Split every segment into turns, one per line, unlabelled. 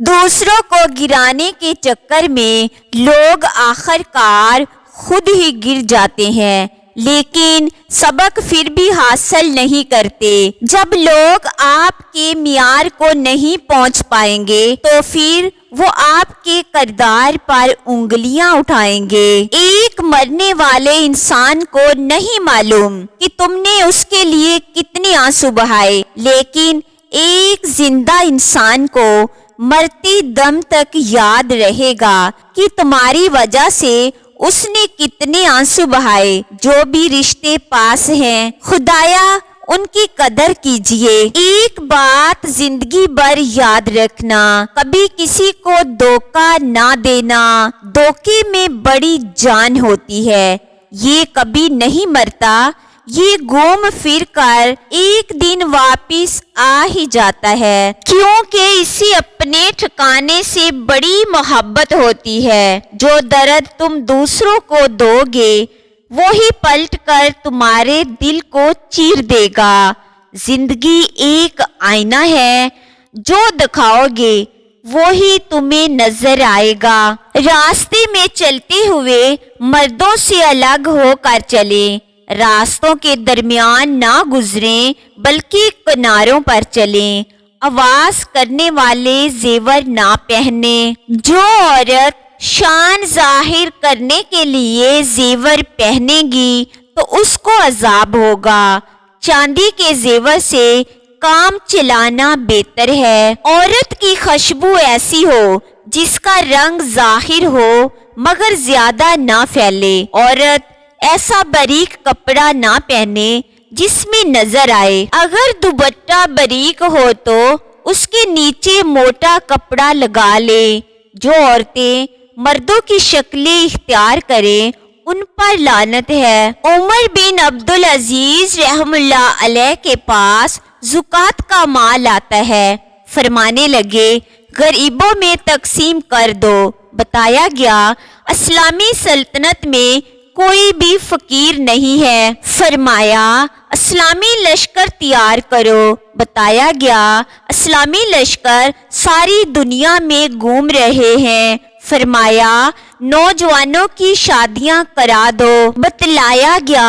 دوسروں کو گرانے کے چکر میں لوگ آخرکار خود ہی گر جاتے ہیں، لیکن سبق پھر بھی حاصل نہیں کرتے۔ جب لوگ آپ کے معیار کو نہیں پہنچ پائیں گے تو پھر وہ آپ کے کردار پر انگلیاں اٹھائیں گے۔ ایک مرنے والے انسان کو نہیں معلوم کہ تم نے اس کے لیے کتنے آنسو بہائے، لیکن ایک زندہ انسان کو مرتے دم تک یاد رہے گا کہ تمہاری وجہ سے اس نے کتنے آنسو بہائے۔ جو بھی رشتے پاس ہیں، خدایا ان کی قدر کیجئے۔ ایک بات زندگی بھر یاد رکھنا، کبھی کسی کو دھوکہ نہ دینا۔ دھوکے میں بڑی جان ہوتی ہے، یہ کبھی نہیں مرتا، یہ گھوم پھر کر ایک دن واپس آ ہی جاتا ہے، کیونکہ اسے اپنے ٹھکانے سے بڑی محبت ہوتی ہے۔ جو درد تم دوسروں کو دو گے وہی پلٹ کر تمہارے دل کو چیر دے گا۔ زندگی ایک آئینہ ہے، جو دکھاؤ گے وہی تمہیں نظر آئے گا۔ راستے میں چلتے ہوئے مردوں سے الگ ہو کر چلیں، راستوں کے درمیان نہ گزریں بلکہ کناروں پر چلیں۔ آواز کرنے والے زیور نہ پہنیں۔ جو عورت شان ظاہر کرنے کے لیے زیور پہنے گی تو اس کو عذاب ہوگا۔ چاندی کے زیور سے کام چلانا بہتر ہے۔ عورت کی خوشبو ایسی ہو جس کا رنگ ظاہر ہو مگر زیادہ نہ پھیلے۔ عورت ایسا باریک کپڑا نہ پہنے جس میں نظر آئے۔ اگر دوپٹہ باریک ہو تو اس کے نیچے موٹا کپڑا لگا لے۔ جو عورتیں مردوں کی شکلیں اختیار کریں ان پر لعنت ہے۔ عمر بن عبدالعزیز رحم اللہ علیہ کے پاس زکوٰۃ کا مال آتا ہے، فرمانے لگے غریبوں میں تقسیم کر دو۔ بتایا گیا اسلامی سلطنت میں کوئی بھی فقیر نہیں ہے۔ فرمایا اسلامی لشکر تیار کرو۔ بتایا گیا اسلامی لشکر ساری دنیا میں گھوم رہے ہیں۔ فرمایا نوجوانوں کی شادیاں کرا دو۔ بتلایا گیا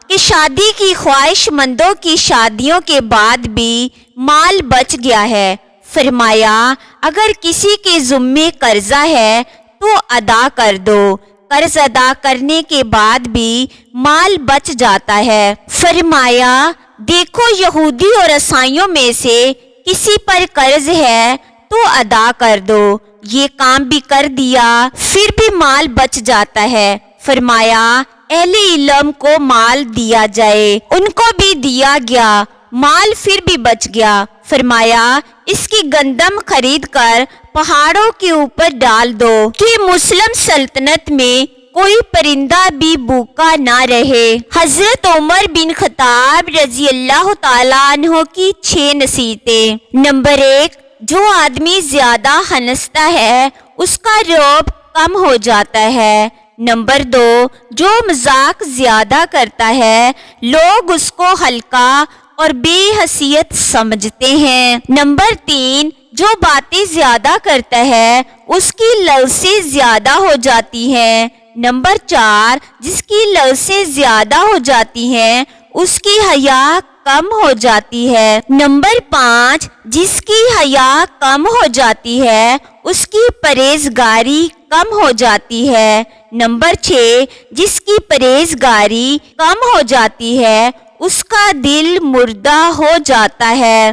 کہ شادی کی خواہش مندوں کی شادیوں کے بعد بھی مال بچ گیا ہے۔ فرمایا اگر کسی کے ذمے قرضہ ہے تو ادا کر دو، قرض ادا کرنے کے بعد بھی مال بچ جاتا ہے۔ فرمایا دیکھو یہودی اور عیسائیوں میں سے کسی پر قرض ہے تو ادا کر دو، یہ کام بھی کر دیا پھر بھی مال بچ جاتا ہے۔ فرمایا اہل علم کو مال دیا جائے، ان کو بھی دیا گیا، مال پھر بھی بچ گیا۔ فرمایا اس کی گندم خرید کر پہاڑوں کے اوپر ڈال دو کہ مسلم سلطنت میں کوئی پرندہ بھی بھوکا نہ رہے۔ حضرت عمر بن خطاب رضی اللہ تعالیٰ عنہ کی 6 نصیحتیں۔ نمبر 1، جو آدمی زیادہ ہنستا ہے اس کا رعب کم ہو جاتا ہے۔ نمبر 2، جو مذاق زیادہ کرتا ہے لوگ اس کو ہلکا اور بے حیثیت سمجھتے ہیں۔ نمبر 3، جو باتیں زیادہ کرتا ہے اس کی لوثیں زیادہ ہو جاتی ہیں۔ نمبر 4، جس کی لوثیں زیادہ ہو جاتی ہیں اس کی حیا کم ہو جاتی ہے۔ نمبر 5، جس کی حیا کم ہو جاتی ہے اس کی پرہیزگاری کم ہو جاتی ہے۔ نمبر 6، جس کی پرہیزگاری کم ہو جاتی ہے اس کا دل مردہ ہو جاتا ہے۔